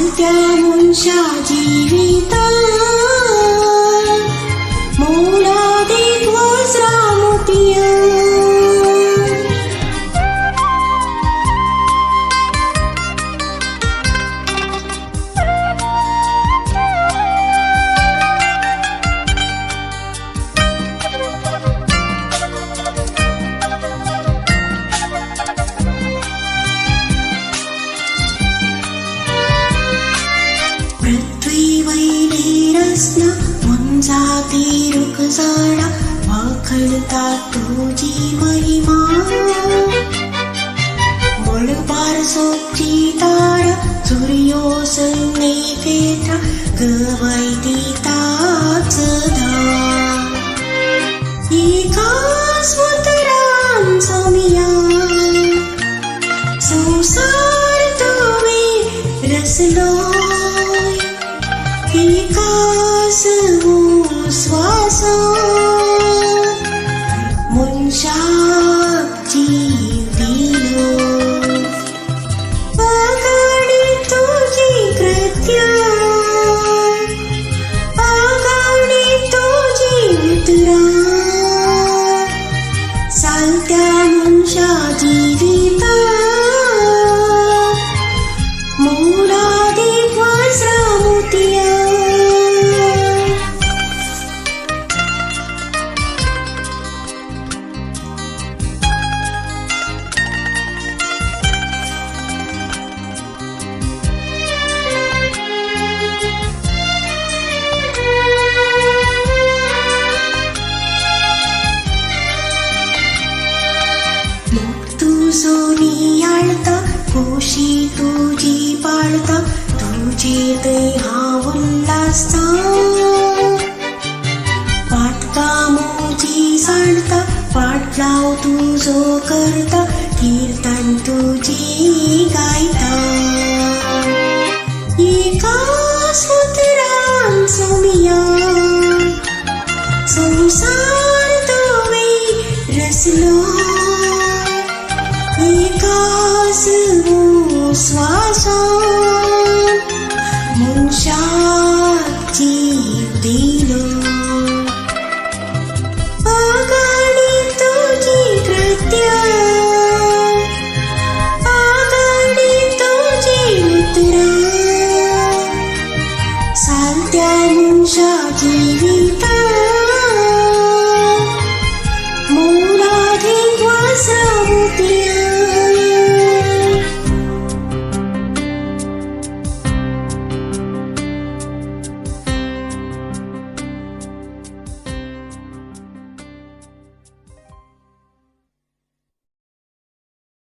चालत्या मुनशा जीविता मोलादीत वज्रा मोतिया पृथ्वीवैलेरस्न मुंजाती रुखझाडा वाखणतात तुझी महिमा मळबार सोबची तारा सूर्योसने फेटा गवायती ताच धार एकाच मुद्रांचा मिया संसार तुम्ही रचलोय एकाच श्वास मुनशा जीव दिलो आगाडी तुझी कृत्य आगाडी तुझी मुद्रा चालत्या मुनशा जीविता मोलादीत वज्रा मोतिया सोनी आळता कोशी तुझी पाळता तुझे देहा उल्हासता पाटका मोजी सांडता पाट लाव तुझो करता